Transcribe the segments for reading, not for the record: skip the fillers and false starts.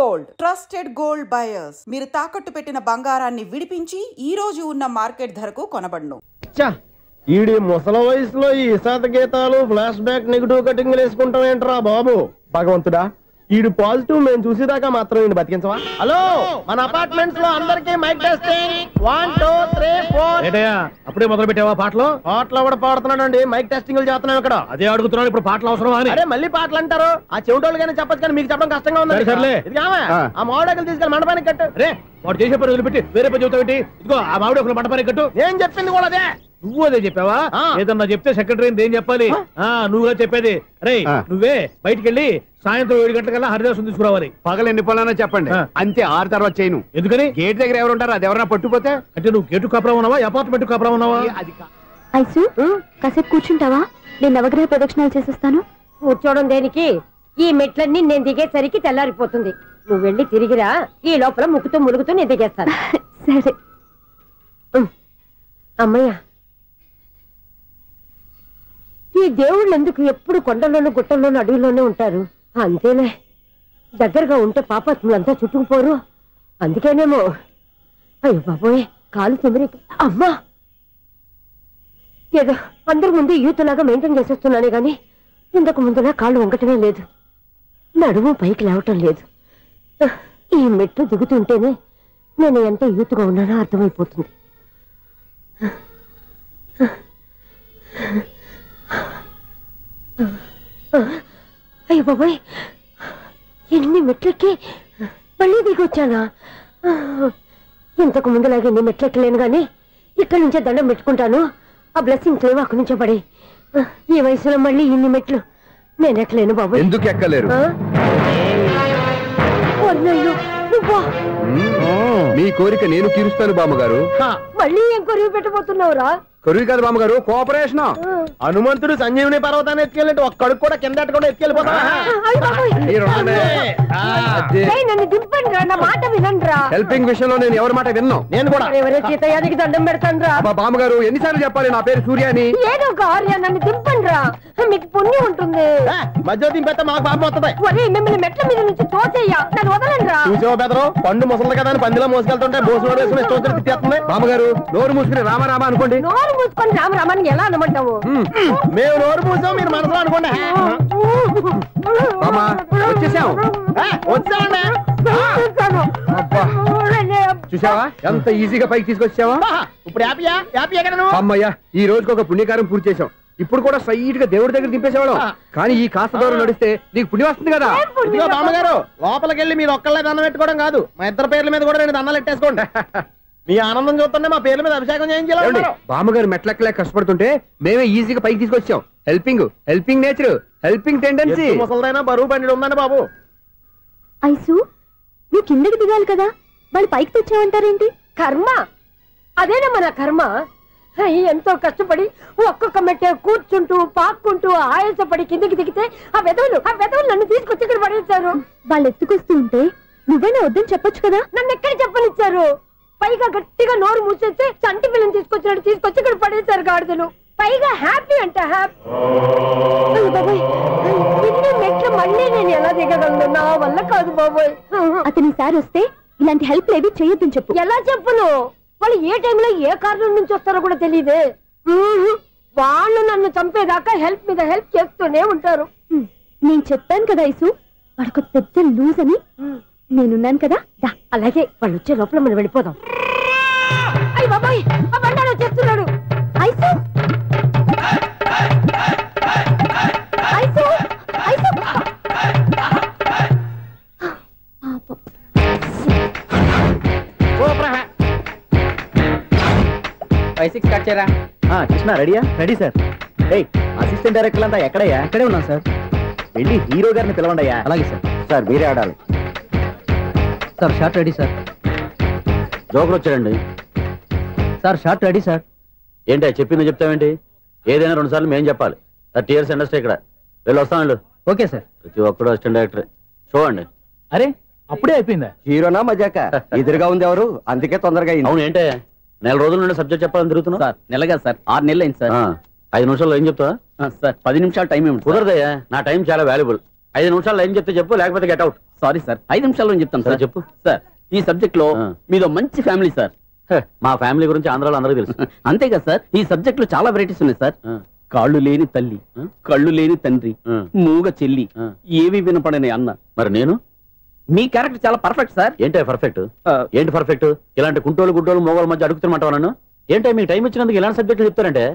Gold, trusted gold buyers. మీరు తాకట్టు పెట్టిన బంగారాన్ని విడిపించి ఈ రోజు ఉన్న మార్కెట్ ధరకు కొనబడును. ఈడి ముసల వయసులో ఈ ఇసాత గీతాలు, ఫ్లాష్ బ్యాక్, నెగిటివ్ కటింగ్ వేసుకుంటాం ఏంట్రా బాబు? భగవంతుడా, ఈడు పాజిటివ్ మేము చూసేదాకా మాత్రం ఈయన బతికించవా? హలో, మన అపార్ట్మెంట్స్ లో అందరికి మైక్ టెస్టింగ్ 1 2 3 4. అప్పుడే మొదలు పెట్టావా పాటలు? పాటలు కూడా పాడుతున్నాడు అండి, మైక్ టెస్టింగ్ చేస్తున్నాం ఇక్కడ. అదే అడుగుతున్నాను, ఇప్పుడు పాటలు అవసరమా అని. అరే మళ్ళీ పాటలు అంటారు, ఆ చెవిటోళ్ళు కానీ చెప్పచ్చు, కానీ మీకు చెప్పడం కష్టంగా ఉంది. సర్లే, ఆ మామిడాకులు తీసుకెళ్ళి మండపానికి కట్టు. రే, వాడు చేసే పని వదిలిపెట్టి వేరే పని చెబుతావు. ఇదిగో ఆ మామిడాకులు మండపానికి కట్టు. నేను చెప్పింది కూడా అదే. నువ్వు అదే చెప్పావా? ఏదన్నా చెప్తే సెక్రటరీ ఏం చెప్పాలి? నువ్వుగా చెప్పేది. రే, నువ్వే బయటికి వెళ్ళి సాయంత్రం 7 గంటలకల్లా హరిదాసు తీసుకురావాలి. పగలు ఎన్ని పనులన్నా చెప్పండి, అంతే. 6 తర్వాత చేయను. ఎందుకని? గేట్ దగ్గర ఎవరు ఉంటారు, అది ఎవరైనా పట్టుకుపోతే. అంటే నువ్వు గేటు కాపురా ఉన్నావా, అపార్ట్మెంట్ కాపురా ఉన్నావా? ఐసు, కాసేపు కూర్చుంటావా? నేను నవగ్రహ ప్రదక్షిణాలు చేసేస్తాను. కూర్చోవడం దేనికి? ఈ మెట్లన్నీ నేను దిగేసరికి తెల్లారిపోతుంది. నువ్వు వెళ్ళి తిరిగిరా, ఈ లోపల ముక్కుతూ ములుగుతూ నేను దిగేస్తాను. సరే అమ్మయ్య. ఈ దేవుళ్ళు ఎందుకు ఎప్పుడు కొండల్లోనూ గుట్టల్లోనూ అడవిలోనే ఉంటారు? అంతేనే, దగ్గరగా ఉంటే పాపాత్ములంతా చుట్టుకుపోరు. అందుకేనేమో. అయ్యో బాబోయ్, కాలు తిమిరి. అమ్మా, ఏదో అందరి ముందు యూత్లాగా మెయింటైన్ చేసేస్తున్నానే గాని ఇంతకు ముందులా కాళ్ళు వంకటమే లేదు, నడుము పైకి లేవటం లేదు. ఈ మెట్లు దిగుతుంటేనే నేను ఎంత యూత్గా ఉన్నానో అర్థమైపోతుంది. అయ్యో బాబాయ్, ఎన్ని మెట్లెక్కి మళ్ళీ దిగొచ్చానా? ఇంతకు ముందులాగే ఎన్ని మెట్లెక్కలేను గాని ఇక్కడి నుంచే దండం పెట్టుకుంటాను. ఆ బ్లెస్సింగ్స్ లేవు అక్కడి నుంచే పడి. ఈ వయసులో మళ్ళీ ఇన్ని మెట్లు నేను ఎక్కలేను బాబాయ్. ఎందుకు ఎక్కలేరు? మీ కోరిక నేను తీరుస్తాను బామ్మగారు. మళ్ళీ ఏం కొరివి పెట్టబోతున్నావురా? కొరివి కాదు బామ్మగారు, కోఆపరేషన్. హనుమంతుడు సంజీవుని పర్వతాన్ని ఎత్తుకెళ్ళి ఒక్కడికి కూడా కింద కూడా ఎత్తుకెళ్ళిపోతా. నన్ను దింపండి రా, నా మాట వినండిరా. హెల్పింగ్ విషయంలో నేను ఎవరి మాట విన్నాను. నేను కూడా ఎవరే సీతయ్యానికి దండం పెడతాను రా. బామ్మగారు ఎన్నిసార్లు చెప్పాలి నా పేరు సూర్యాని? ఏదో ఒక ఆర్య, నన్ను దింపండి రా, మీకు పుణ్యం ఉంటుంది. మధ్య దింపేస్తే మాకు పాపం వస్తుంది. మిమ్మల్ని మెట్ల మీద నుంచి తోసేయ్యా, నన్ను వదలండి రా. చూసావా బెదరు, పండు ముసలి కదా అని పందిలో మోసుకెళ్తుంటే బోసులో వేసుకుని ఇష్టం తిట్టేస్తుంది. బామ్మగారు నోరు మూసుకుని రామారామ అనుకోండి. నోరు మూసుకొని రామరామాన్ని ఎలా అనమంటావు? మేము నోరు మూసాం, మీరు మనసులో అనుకోండి. వచ్చేసాం. వచ్చామండి. చూసావా ఎంత ఈజీగా పైకి తీసుకొచ్చావా? ఇప్పుడు హ్యాపీ ఎక్కడ నువ్వు? అమ్మయ్యా, ఈ రోజుకి ఒక పుణ్యకారం పూర్తి చేసాం. ఇప్పుడు కూడా స్ట్రైట్ గా దేవుడి దగ్గర దింపేసేవాళ్ళం. కానీ ఈ కాస్త దూరం నడిస్తే నీకు పుణ్యం వస్తుంది కదా. ఇదిగో బామ్మగారు, లోపలికి వెళ్ళి మీరు ఒక్కళ్ళే దండం పెట్టుకోవడం కాదు, మా ఇద్దరు పేర్ల మీద కూడా 2 దండాలు ఎట్టేసుకోండి. మీ ఆనందం చూస్తుంటే మా పేర్ల మీద అభిషేకం చేయించాలి. బామ్మగారు మెట్లెక్కలే కష్టపడుతుంటే మేమే ఈజీగా పైకి తీసుకొచ్చాం. Helping nature, helping tendency. ముసలిదైనా బరువు బండి ఉందండి బాబు. ఐసు, నువ్వు కిందకి దిగాలి కదా, వాళ్ళు పైకి తెచ్చావంటారేంటి? కర్మ అదేనా మన కర్మ. ఎంతో కష్టపడి ఒక్కొక్క మెట్టే కూర్చుంటూ పాక్కుంటూ ఆయాసపడి కిందికి దిగితే ఆ వెధవులు నన్ను తీసుకొచ్చి ఇక్కడ పడేశారు. వాళ్ళు ఎత్తుకొస్తూ ఉంటే నువ్వేనా వద్దని చెప్పొచ్చు కదా. నన్ను ఎక్కడ చెప్పనిచ్చారు? పైగా గట్టిగా నోరు మూసేస్తే చంటి పిల్లని తీసుకొచ్చినట్టు తీసుకొచ్చి ఇక్కడ పడేశారు గాడిదలు. పైగా హ్యాపీ అంట హ్యాపీ. ఇన్ని మెట్లు మళ్ళీ నేను ఎలా దిగగలను? నా వల్ల కాదు బాబోయ్. అతని సారి వస్తే ఇలాంటి హెల్ప్ లేవి చేయొద్దని చెప్పు. ఎలా చెప్పును? వాళ్ళు ఏ టైంలో ఏ కారణం నుంచి వస్తారో కూడా తెలియదే. వాళ్ళు నన్ను చంపేదాకా హెల్ప్ మీద హెల్ప్ చేస్తూనే ఉంటారు. నేను చెప్పాను కదా ఐసు, వాడికి పెద్ద లూజ్ అని. నేనున్నాను కదా. అలాగే వాళ్ళు వచ్చే లోపల మనం వెళ్ళిపోదాం. అయ్య బాబాయ్, ఆ బండారు వచ్చేస్తున్నాడు. Ice, ice, ice. 5-6 స్టార్ట్ చేయరా. కృష్ణ రెడీయా? Ready sir. అసిస్టెంట్ డైరెక్టర్ అంతా ఎక్కడయ్యా? ఇక్కడే ఉన్నాం సార్. వెళ్ళి హీరో గారిని పిలవండి అయ్యా. అలాగే సార్. సార్ మీరే ఆడాలి sir. Short ready sir. Joker వచ్చాడండి సార్. Short ready sir. ఏంటి చెప్పింది చెప్తావేంటి? ఏదైనా 2 సార్లు మేం చెప్పాలి. 30 years ఇండస్ట్రీ ఇక్కడ. వెళ్ళి వస్తాను. Okay sir. ప్రతి ఒక్కడు అసిస్టెంట్ డైరెక్టర్. చూడండి. అరే అప్పుడే అయిపోయిందా? హీరోనా మజాక? ఎదురుగా ఉంది ఎవరు, అందుకే తొందరగా. అవును, ఏంటే 4 రోజుల నుండి సబ్జెక్ట్ చెప్పాలని తిరుగుతున్నా సార్? నెలగా సార్, 6 నెలలు అయింది సార్. 5 నిమిషాల్లో ఏం చెప్తా సార్? 10 నిమిషాలు టైం ఏమి కుదరదయ్యా, నా టైం చాలా వాల్యుబుల్. 5 నిమిషాలు లైన్ చెప్తే చెప్పు, లేకపోతే గెట్ అవుట్. సారీ సార్, 5 నిమిషాల్లో చెప్తాను సార్. చెప్పు సార్. ఈ సబ్జెక్ట్ లో మీదో మంచి ఫ్యామిలీ సార్. మా ఫ్యామిలీ గురించి ఆంధ్రాలో అందరికీ తెలుసు. అంతేగా సార్, ఈ సబ్జెక్ట్ లో చాలా వెరైటీస్ ఉన్నాయి సార్. కాళ్ళు లేని తల్లి, కళ్ళు లేని తండ్రి, మూగ చెల్లి, ఏవి వినపడని అన్న. మరి నేను మీ క్యారెక్టర్ చాలా పర్ఫెక్ట్ సార్. ఏంటి పర్ఫెక్ట్? ఏంటి పర్ఫెక్ట్? ఇలాంటి కుంటోలు గుడ్డోలు మోగోల మధ్య అడుగుతున్నమాట నన్ను. ఏంటో మీకు టైం ఇచ్చినందుకు ఇలాంటి సబ్జెక్టులు చెప్తారంటే,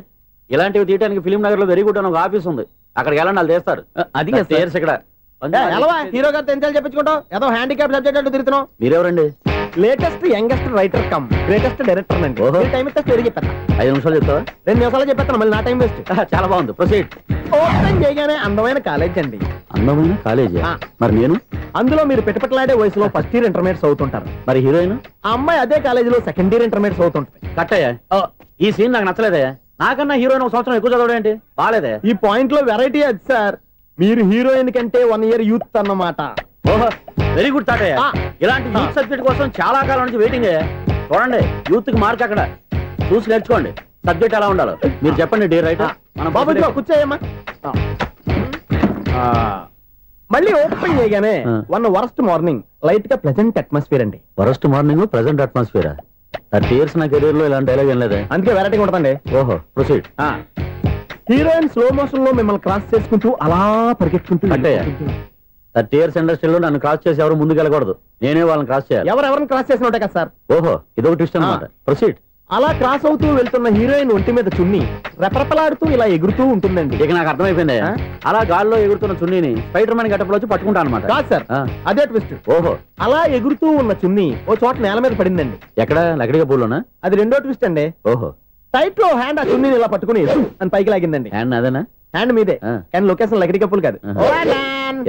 ఇలాంటివి తీయడానికి ఫిలిం నగర్ లో వెరీ గుడ్ అని ఒక ఆఫీస్ ఉంది, అక్కడికి వెళ్ళండి, వాళ్ళు చేస్తారు. అది ఇక్కడ హీరో గారు తెంచాలి చెప్పించుకుంటావు, ఏదో హ్యాండిక్యాప్ సబ్జెక్ట్ అంటూ తిరుగుతున్నావు. మీరెవరండి? Latest youngest writer cum greatest director అండి. టైం ఇస్తే స్టోరీ చెప్పేస్తా. 5 నిమిషాలు చెప్తావా? 2 నిమిషాలు చెప్పేస్తాను, మళ్ళీ నా టైం వేస్ట్. చాలా బాగుంది, ప్రొసీడ్. ఓపెన్ చేయగానే అందమైన కాలేజ్ అండి. అందమైన కాలేజీ? మరి నేను అందులో మీరు పెట్టుపట్లాడే వయసులో ఫస్ట్ ఇయర్ ఇంటర్మీడియట్స్ అవుతుంటారు. మరి హీరోయిన్? ఆ అమ్మాయి అదే కాలేజీలో సెకండ్ ఇయర్ ఇంటర్మీడియట్స్ అవుతుంటది. కట్టయ్యా, ఈ సీన్ నాకు నచ్చలేదే. నాకన్నా హీరోయిన్ 1 సంవత్సరం ఎక్కువ చదవడం ఏంటి? బాలేదే. ఈ పాయింట్ లో వెరైటీ అది సార్, మీరు హీరోయిన్ కంటే 1 ఇయర్ యూత్ అన్నమాట. ఓహో, వెరీ గుడ్ తాటయ్య. ఇలాంటి యూత్ సబ్జెక్ట్ కోసం చాలా కాలం నుంచి వెయిటింగ్. చూడండి, యూత్ కి మార్క్ అక్కడ చూసి నేర్చుకోండి. సబ్జెక్ట్ ఎలా ఉండాలో మీరు చెప్పండి. డే రైటర్ బాబు కూర్చోయమ్మా. మళ్ళీ ఓపెన్ చేయగానే వన్ వరస్ట్ మార్నింగ్, లైట్ గా ప్లెజెంట్ అట్మాస్ఫియర్ అండి. Worst morning, present atmosphere. 30 years నా కెరీర్ లో ఇలాంటి డైలాగ్ ఏం లేదే. అందుకే వెరైటీగా ఉంటుందండి. ఓహో, ప్రొసీడ్. హీరోయిన్ స్లో మోషన్ లో మిమ్మల్ని క్రాస్ చేసుకుంటూ అలా పరిగెత్తుకుంటూ 30 years ఇండస్ట్రీలో నన్ను క్రాస్ చేసి ఎవరు ముందుకు వెళ్ళకూడదు, నేనే వాళ్ళని క్రాస్ చేయాలి. ఎవరెవరిని క్రాస్ చేసిన ఉంటాయి కదా సార్. ఓహో, ఇదొక ట్విస్ట్ అన్నమాట. ప్రొసీడ్. అలా క్రాస్ అవుతూ వెళ్తున్న హీరోయిన్ ఒంటి మీద చున్ని రెపరెపలాడుతూ ఇలా ఎగురుతూ ఉంటుందండి. ఇక నాకు అర్థమైపోయింది. అలా గాల్లో ఎగురుతున్న చున్నీని స్పైడర్ మ్యాన్ గెటప్ లో వచ్చి పట్టుకుంటా అనమాట. కాదు సార్, అదే ట్విస్ట్. ఓహో, అలా ఎగురుతూ ఉన్న చున్ని ఓ చోట నేల మీద పడిందండి. ఎక్కడ? లకడిగా పూలోనా? అది రెండో ట్విస్ట్ అండి. ఓహో, టైట్ లో హ్యాండ్ ఆ చున్నీని ఇలా పట్టుకుని అని పైకి లాగిందండి. హ్యాండ్ అదేనా? హ్యాండ్ మీదే, కానీ లొకేషన్ లకడి కప్పులు కాదు.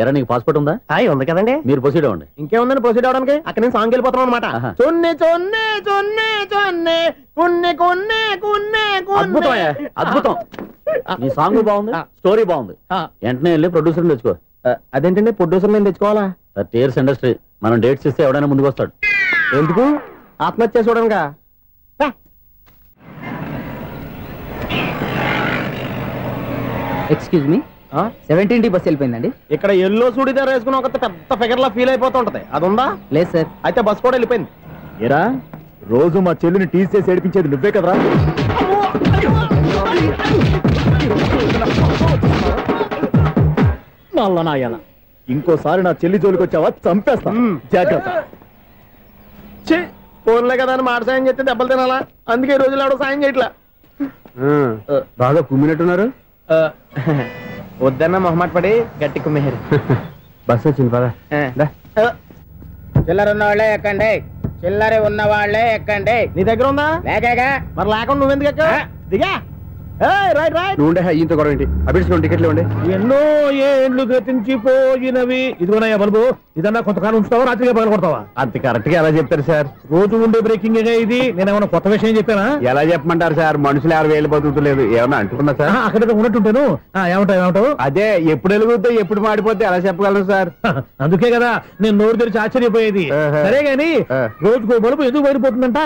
ఎరా, నీకు పాస్పోర్ట్ ఉందా? ఉంది కదండి. మీరు ప్రొసీడ్ అవ్వండి. ఇంకేముందని ప్రొసీడ్ అవడానికి? అక్కడ నేను సాంగ్ వెళ్ళిపోతున్నాం అనమాట. చున్ని చున్ని చున్ని చున్ని కున్ని కున్ని కున్ని. అద్భుతం, అద్భుతం. నీ సాంగ్ బాగుంది, స్టోరీ బాగుంది. వెంటనే వెళ్ళి ప్రొడ్యూసర్ తెచ్చుకో. అదేంటండి ప్రొడ్యూసర్ నేను తెచ్చుకోవాలా? 30 years ఇండస్ట్రీ, మనం డేట్స్ ఇస్తే ఎవడైనా ముందుకు వస్తాడు. ఎందుకు? ఆత్మహత్య చూడనుగా. Excuse me, 17D bus వెళ్ళిపోయిందండి. ఇక్కడ ఎల్లో చూడిదార్ వేసుకుని ఒక పెద్ద ఫిగర్ లా ఫీల్ అయిపోతుంటది, అది ఉందా? లేదు సార్. అయితే బస్ కూడా వెళ్ళిపోయింది. ఏరా, రోజు మా చెల్లిని టీస్ చేసి ఏడిపించేది నువ్వే కదరా? నాయన, ఇంకోసారి నా చెల్లి జోలికి వచ్చావా చంపేస్తా, జాగ్రత్త. ఫోన్లే కదా అని మాట సాయం చేస్తే దెబ్బలు తినాలా? అందుకే ఈ రోజులు ఎవడో సాయం చేయట్లా. బాగా కుమ్మినట్టున్నారు. వద్దన్న మొహమాట పడి గట్టి కుమ్మేరు. బస్సు వచ్చింది పద. చిల్లర ఉన్న వాళ్ళే ఎక్కండి, చిల్లర ఉన్న వాళ్ళే ఎక్కండి. నీ దగ్గర ఉందా? లేకగా. మరి లేకుండా నువ్వెందుకు ఎక్కావు? దిగా. Right right. నువ్వు ఇంత గొడవ ఏంటి? అభిడ్చుకోండి, టికెట్లు ఇవ్వండి. ఎన్నో ఏండ్లు గతించిపోయినవి. ఇదిగోనయ్యా బల్బు, ఇదన్నా కొంతకాలం ఉంచుతావా, రాత్రిగా పగల కొడతావా? అంత కరెక్ట్ గా ఎలా చెప్తారు సార్? రోజు ఉండే బ్రేకింగ్ ఇది. నేనేమన్నా కొత్త విషయం చెప్పానా? ఎలా చెప్పమంటారు సార్? మనుషులు 60 ఏళ్ళు బతుకుతలేదు, ఏమన్నా అంటున్నా సార్? అక్కడ ఉన్నట్టుంటాను. ఏమంటావు? అదే, ఎప్పుడు వెలుగుతో ఎప్పుడు మాడిపోతే ఎలా చెప్పగలను సార్? అందుకే కదా నేను నోరు తెరిచి ఆశ్చర్యపోయేది. సరే గాని రోజుకో బల్బు ఎందుకు బయటపోతుందంట?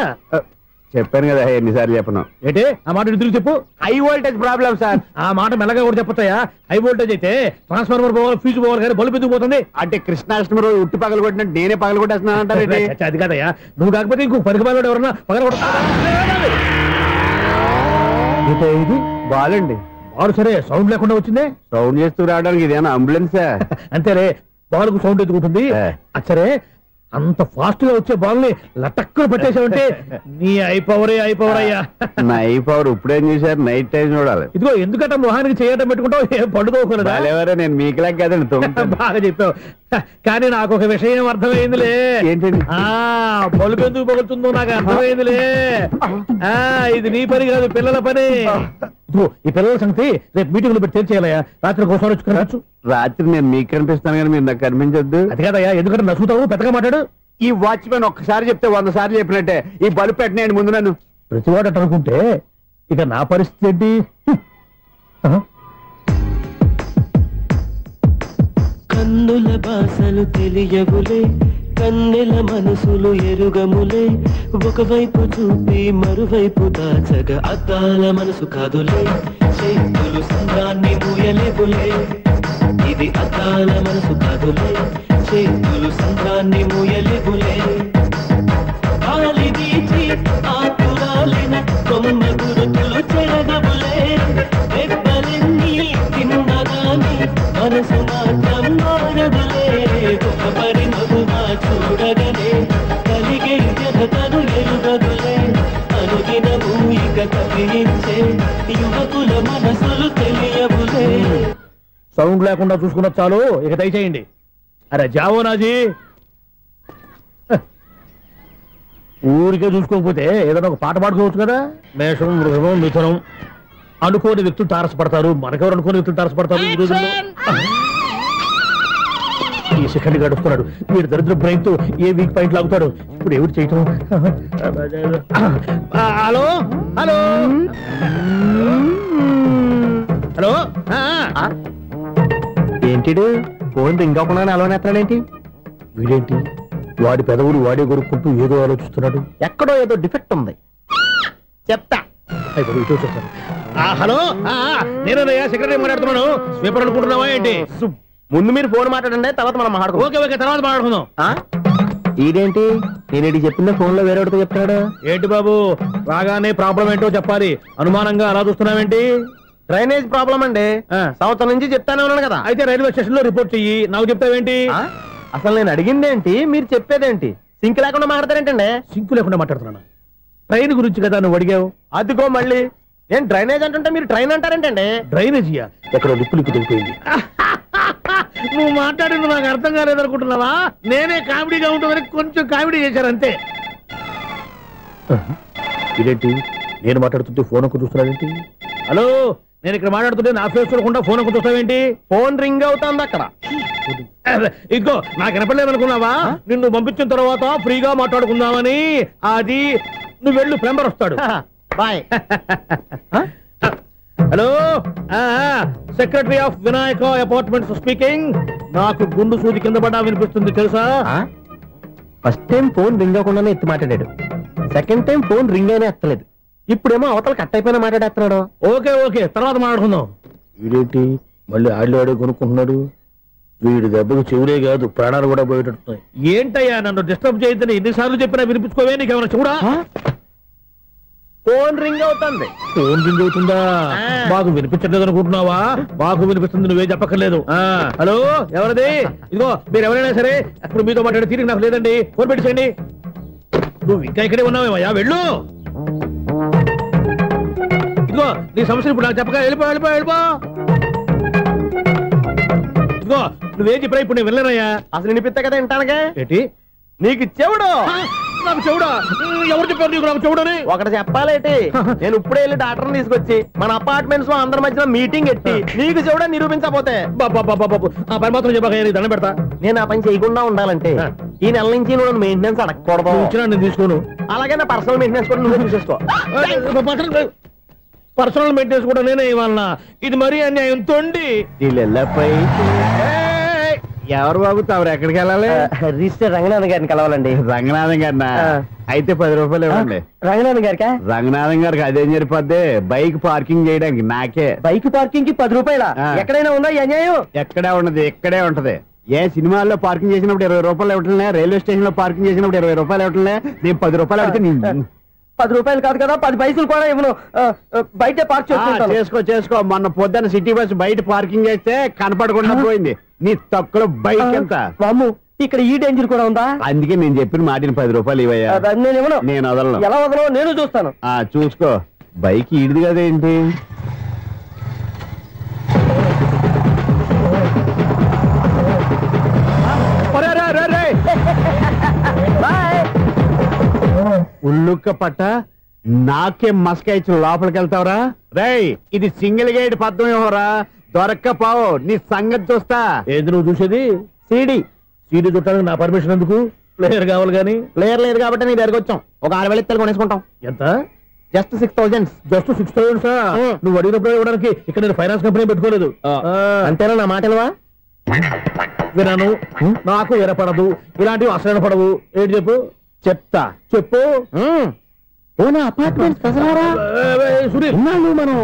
చెప్పాను కదా, ఎన్నిసార్లు చెప్పను. ఏంటే ఆ మాట తిరిగి చెప్పు. High voltage problem sir. ఆ మాట మెల్లగా కూడా చెప్పొచ్చాయా? హై వోల్టేజ్ అయితే ట్రాన్స్ఫార్మర్ పోవాలి, ఫ్యూజ్ పోవాలి, కానీ బల్బు ఎందుకు పోతుంది? అంటే కృష్ణాష్టమి రోజు ఉట్టి పగలు కొట్టినట్టు నేనే పగలు కొట్టేస్తున్నాను అంటారు. అది కాదయ్యా, నువ్వు కాకపోతే ఇంకో పనికి బాగా ఎవరన్నా పగల కొడతా. ఇది బాలండి. బాలు సరే, సౌండ్ లేకుండా వచ్చిందే. సౌండ్ చేస్తూ రావడానికి ఇదేనా అంబులెన్సా? అంతేలే, బాలుకు సౌండ్ ఎదుగుతుంది. సరే, అంత ఫాస్ట్ గా వచ్చే బాల్ ని లటక్కులు పట్టేసావంటే నీ ఐపవర్ అయ్యా. నా ఐపవర్ ఇప్పుడేం చేశారు? నైట్ టైం చూడాలి. ఇదిగో ఎందుకంటే మొహానికి చేయడం పెట్టుకుంటావు, ఏం పండుకోకూడదా? నేను మీకులా కదండి. బాగా చెప్పావు, కానీ నాకు ఒక విషయం అర్థమైందిలే. ఏంటండి? బల్బు ఎందుకు పగులుతుందో నాకు అర్థమైందిలే. ఇది నీ పని కాదు, పిల్లల పని. ఈ పిల్లల సంగతి రేపు మీటింగ్ లో పెట్టి తెలిసేయాలయ్యా. రాత్రి ఒకసారి వచ్చి రాత్రి నేను మీకు కనిపిస్తాను కానీ మీరు నాకు కనిపించొద్దు. అది కాదయ్యా, ఎందుకంటే నచ్చుతావు, పెద్దగా మాట్లాడు. ఈ వాచ్మెన్ ఒక్కసారి చెప్తే 100 సార్లు చెప్పినట్టే. ఈ బల్బు పెట్టినాయండి ముందు నన్ను. ప్రతివాడు అట్ట అనుకుంటే ఇక నా పరిస్థితి ఏంటి? కన్నుల భాషలు తెలియవులే, కన్నెల మనసులు ఎరుగములే, ఒకవైపు చూపి మరువైపు దాచగ అద్దాల మనసు కాదులే, చేతులు సంద్రాన్ని మూయలేవులే, ఇది అద్దాల మనసు కాదులే చేతులు సంద్రాన్ని ముయలిబులే గాలి వీచి ఆకురాలిన కొమ్మ గురుతులు చెరగబులే దెబ్బలెన్ని తిన్నగాని మనసు మాత్రం మారదులే ఒక పరిమగుమా చూడగనే కలిగే జగతను ఎరుగదులే అనుదినము ఇక కదిలించే యువకుల మనసులు తెలియబులే. సౌండ్ లేకుండా చూసుకున్న చాలు, ఇక దయచేయండి. అరే జావో నాజీ, ఊరికే చూసుకోకపోతే ఏదైనా ఒక పాట పాడుకోవచ్చు కదా. మేషం, వృషభం, మిథునం అనుకోని వ్యక్తులు తారసపడతారు. మనకెవరు అనుకోని వ్యక్తులు తారసపడతారు ఈ రోజుల్లో. ఈ సెకండ్ గడుస్తున్నాడు వీడు దరిద్ర బ్రెయిన్ తో ఏ వీక్ పాయింట్ లాగుతాడు. ఇప్పుడు ఎవరు చేయటం? Hello hello hello. ఏంటిడు ఫోన్ రింగ్ అవ్వకుండా అలవనేస్తాడేంటి? వీడేంటి వాడి పెదవులు వాడే కొరుక్కుంటూ ఏదో ఆలోచిస్తున్నాడు. ఎక్కడో ఏదో డిఫెక్ట్ ఉంది, చెప్తా. హలో, నేనయ్యా సెక్రటరీ మాట్లాడుతున్నాను. స్వీపర్ అనుకుంటున్నావా ఏంటి? ముందు మీరు ఫోన్ మాట్లాడండి, తర్వాత మనం మాట్లాడుకో. ఓకే ఓకే, తర్వాత మాట్లాడుకుందాం. ఈడేంటి నేను చెప్పిందే ఫోన్ లో వేరే ఒకటి చెప్తాడు. ఏంటి బాబు రాగానే ప్రాబ్లం ఏంటో చెప్పాలి. అనుమానంగా అలా చూస్తున్నావేంటి? డ్రైనేజ్ ప్రాబ్లం అండి. సంవత్సరం నుంచి చెప్తానే ఉన్నాను కదా. అయితే రైల్వే స్టేషన్ లో రిపోర్ట్ చెయ్యి. నాకు చెప్తావేంటి? అసలు నేను అడిగిందేంటి, మీరు చెప్పేదేంటి? సింక్ లేకుండా మాట్లాడతారేంటండి? సింకు లేకుండా మాట్లాడుతున్నాను. ట్రైన్ గురించి కదా నువ్వు అడిగావు. అదిగో మళ్ళీ నేను డ్రైనేజ్ అంటుంటే మీరు ట్రైన్ అంటారేంటండి? డ్రైనేజీయా? ఎక్కడో లిప్పు తెగిపోయింది. నువ్వు మాట్లాడింది నాకు అర్థం కాలేదనుకుంటున్నావా? నేనే కామెడీగా ఉంటుందని కొంచెం కామెడీ చేశారు అంతే. ఇదేంటి నేను మాట్లాడుతుంటే ఫోన్ ఒక్క చూస్తున్నావేంటి? హలో, నేను ఇక్కడ మాట్లాడుతుంటే నా ఫేస్ చూడకుండా ఫోన్ ఒక్క చూస్తావేంటి? ఫోన్ రింగ్ అవుతుంది అక్కడ. ఇదిగో నాకు వినపడలేదనుకున్నావా? నిన్ను పంపించిన తర్వాత ఫ్రీగా మాట్లాడుకుందామని. అది నువ్వు వెళ్ళు, ప్లంబర్ వస్తాడు. Bye. Hello, secretary of Vinayaka apartments speaking. నాకు గుండు సూది కింద పడ్డా వినిపిస్తుంది తెలుసా? ఫస్ట్ టైం ఫోన్ రింగ్ అవ్వకుండానే ఎత్తి మాట్లాడాడు. సెకండ్ టైం ఫోన్ రింగ్ అయినా ఎత్తలేదు. ఇప్పుడేమో అవతల కట్ అయిపోయినా మాట్లాడేస్తున్నాడు. ఓకే ఓకే, తర్వాత మాట్లాడుకుందాం. వీడేంటి మళ్ళీ ఆడిలో ఆడే కొనుక్కుంటున్నాడు? వీడి దెబ్బకు చెవులే కాదు ప్రాణాలు కూడా పోయేటట్టున్నాయి. ఏంటయ్యా నన్ను డిస్టర్బ్ చేయొద్దని ఎన్నిసార్లు చెప్పినా వినిపించుకోవే? నీకేమైనా చూడా? ఫోన్ రింగ్ అవుతుంది. ఫోన్ రింగ్ అవుతుందా? మాకు వినిపించలేదు అనుకుంటున్నావా? మాకు వినిపిస్తుంది, నువ్వే చెప్పక్కర్లేదు. హలో, ఎవరిది? ఇదిగో మీరు ఎవరైనా సరే అప్పుడు మీతో మాట్లాడే తీరిక నాకు లేదండి. ఫోన్ పెట్టేసేయండి. నువ్వు ఇంకా ఇక్కడే ఉన్నావేమయ్యా, వెళ్ళు. ఇదిగో నీ సమస్యలు ఇప్పుడు నాకు చెప్పక వెళ్ళిపో వెళ్ళిపో వెళ్ళిపో. ఇదిగో నువ్వేం చెప్పరా ఇప్పుడు నేను వెళ్ళానయ్యా. అసలు వినిపిస్తా కదా వింటానుగా. ఏంటి నీకు చెవుడు? నాకు చెవుడా? ఎవరు చెప్పారు నీకు నాకు చెవుడని? ఒకటి చెప్పాలేటి, నేను ఇప్పుడే వెళ్ళి డాక్టర్ని తీసుకొచ్చి మన అపార్ట్మెంట్స్ లో అందరి మధ్యన మీటింగ్ ఎట్టి నీకు చెవుడా నిరూపించకపోతే బాబు ఆ పని మాత్రం చెప్పక దండం పెడతా. నేను ఆ పని చేయకుండా ఉండాలంటే ఈ నెల నుంచి నువ్వు మెయింటెనెన్స్ అడగకూడదు. ఇచ్చినా నేను తీసుకోను. అలాగే నా పర్సనల్ మెయింటెనెన్స్ కూడా నువ్వు చూసేసుకో. పర్సనల్ మెయింటెనెన్స్ కూడా నేనే ఇవ్వాలన్నా? ఇది మరీ అన్యాయం తోండి. ఎవరు బాబు తమరు ఎక్కడికి వెళ్ళాలి? రిజిస్టర్ రంగనాథన్ గారిని కలవాలండి. రంగనాథం గారినా? అయితే 10 రూపాయలు ఇవ్వండి. రంగనాథన్ గారికా? రంగనాథం గారికి అదేం సరిపోద్ది, బైక్ పార్కింగ్ చేయడానికి. నాకే బైక్ పార్కింగ్ కి 10 రూపాయల? ఎక్కడైనా ఉందా ఈ అన్యాయం? ఎక్కడే ఉన్నది, ఇక్కడే ఉంటది. ఏ సినిమాల్లో పార్కింగ్ చేసినప్పుడు 20 రూపాయలు ఇవ్వట్లే, రైల్వే స్టేషన్ లో పార్కింగ్ చేసినప్పుడు 20 రూపాయలు ఇవ్వట్లే. నేను 10 రూపాయలు అడిగితే 10 రూపాయలు కాదు కదా, 10 పైసలు కూడా ఇవ్వను. బయట పార్క్ చేసుకో. మొన్న పొద్దున్న సిటీ బస్ బయట పార్కింగ్ చేస్తే కనపడకుండా పోయింది. నీ తక్కువ బైక్ ఎంత? వామ్ము, ఇక్కడ ఈ డేంజర్ కూడా ఉందా? అందుకే నేను చెప్పిన మాటిని 10 రూపాయలు ఇవ్వయా. నేను ఇవ్వను. నేను వదలను. ఎలా వదలను? నేను చూస్తాను. చూసుకో. బైక్ ఈడిది కదేంటి? ఉల్లుక్క పట్ట నాకే మస్క ఇచ్చిన లోపలికి వెళ్తావరా? రేయ్, ఇది సింగిల్ గేట్ పద్మం ఇవ్వరా? దొరక్కపోవు, నీ సంగతి చూస్తా. ఏది నువ్వు చూసేది? సీడీ చుట్టానికి నా పర్మిషన్ ఎందుకు? ప్లేయర్ కావాలి కానీ. ప్లేయర్ లేదు కాబట్టి నీ దగ్గరకు వచ్చాం. ఒక 6,000 ఇత్తలు కొనేసుకుంటాం. ఎంత? జస్ట్ 6,000. Just 6,000 sir? నువ్వు అడిగినప్పుడు ఇవ్వడానికి ఇక్కడ నేను ఫైనాన్స్ కంపెనీ పెట్టుకోలేదు. అంతేనా? నా మాటలువా? వినాను, నాకు వినపడదు, ఇలాంటివి అసలు పడవు. ఏంటి చెప్పు? చెప్తా. చెప్పు. అపార్ట్మెంట్ సునీల్, మనం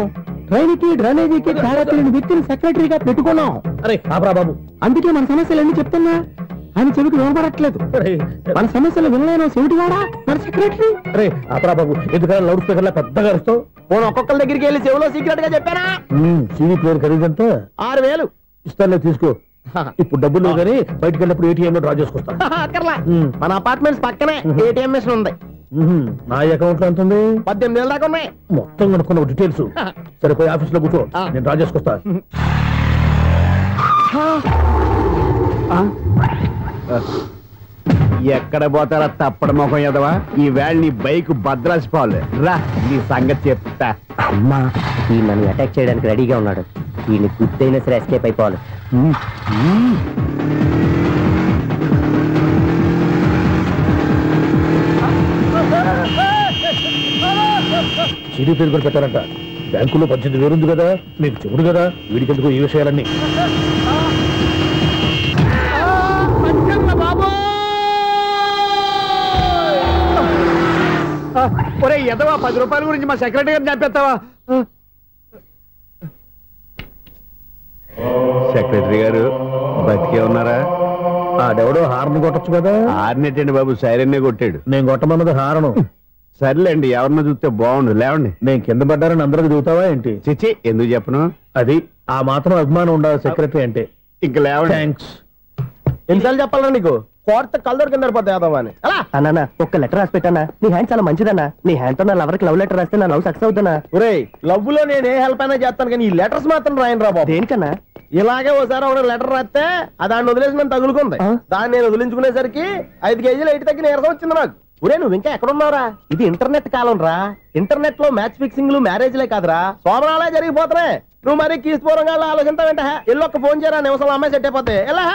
ట్రైన్కి డ్రైనేజీకి తేడా తెలియని వ్యక్తిని సెక్రటరీగా పెట్టుకున్నాం. అరే ఆపరా బాబు. అందుకే మన సమస్యలన్నీ చెప్తున్నా. ఆయన చెవికి వినపడట్లేదు. మన సమస్యలు వినలేను చెవిటి వాడా మన సెక్రటరీ. అరే ఆపరా బాబు, ఎందుకంటే లౌడ్ స్పీకర్ లా పెద్దగా అరుస్తావు. నేను ఒక్కొక్కరి దగ్గరికి వెళ్ళి చెవిలో సీక్రెట్ గా చెప్పానా? CD player ఖరీదంతా 6,000. ఇస్తానులే తీసుకో. ఇప్పుడు డబ్బులు లేవు కానీ బయటకు వెళ్ళినప్పుడు ఏటీఎం లో డ్రా చేసుకొస్తా. అక్కర్లా, మన అపార్ట్మెంట్స్ పక్కనే ఏటీఎం మిషన్ ఉంది. నా అకౌంట్ లో ఎంత ఉంది? 18,000 దాకా ఉన్నాయి. మొత్తం కనుక్కున్న డీటెయిల్స్. సరిపోయి ఆఫీస్ లో కూర్చో, నేను డ్రా చేసుకొస్తా. ఎక్కడ పోతారా తప్పడ మొఖం ఎదవా? ఈ వేళ నీ బైక్ భద్రాసిపోవాలి. రా నీ సంగతి చెప్తా. అమ్మా ఈ నన్ను అటాక్ చేయడానికి రెడీగా ఉన్నాడు. వీడిని గుద్దైనా సరే ఎస్కేప్ అయిపోవాలి. సీడీ ప్లేయర్ కూడా పెట్టారంట. బ్యాంకులో 18,000 ఉంది కదా, మీకు చెవుడు కదా, వీడికెందుకు ఈ విషయాలన్నీ. ఒరే ఎదవా, 10 రూపాయల గురించి మా సెక్రటరీ గారిని చంపేస్తావా? సెక్రటరీ గారు బతికే ఉన్నారా? ఆడెవడో హార్న్ కొట్టచ్చు కదా. ఆరినట్టండి బాబు, సైరన్నే కొట్టాడు. నేను కొట్టమన్నది హారను. సర్లేండి, ఎవరినో చూస్తే బాగుండు. లేవండి. నేను కింద పడ్డారని అందరికి చూతావా ఏంటి? చిచ్చి, ఎందుకు చెప్పను? అది ఆ మాత్రం అభిమానం ఉండాలి సెక్రటరీ అంటే. ఇంక లేవండి. థ్యాంక్స్. ఎన్నిసార్లు చెప్పాలరా నీకు? కోర్త కళ్ళర్ కింద పోతాయి అని. అన్నా ఒక్క లెటర్ రాసి పెట్టానా? నీ హ్యాండ్ చాలా మంచిదన్నా. నీ హ్యాండ్ తో నా లవర్కి లవ్ లెటర్ రాస్తే నా లవ్ సక్సెస్ అవుతానా? ఒరే, లవ్ లో నేను ఏ హెల్ప్ అయినా చేస్తాను, కానీ ఈ లెటర్స్ మాత్రం రాయను రా బాబు. దేనికన్నా? ఇలాగే ఒకసారి ఒక లెటర్ రాస్తే దాన్ని వదిలేసి నేను తగులుకుంది. దాన్ని నేను వదిలించుకునేసరికి 5 కేజీలు ఎయిట్ తగ్గి నీరసం వచ్చింది నాకు. ఒరే, నువ్వు ఇంకా ఎక్కడున్నావురా? ఇది ఇంటర్నెట్ కాలం రా. ఇంటర్నెట్ లో మ్యాచ్ ఫిక్సింగ్లు మ్యారేజ్లే కాదురా, సోమరాలే జరిగిపోతున్నాయి. నువ్వు మరి కీస్పూరంగా ఆలోచించావంట. ఎల్లొక్క ఫోన్ చేయరా, నిమిషం అమ్మాయి సెట్ అయిపోతే. ఎలా?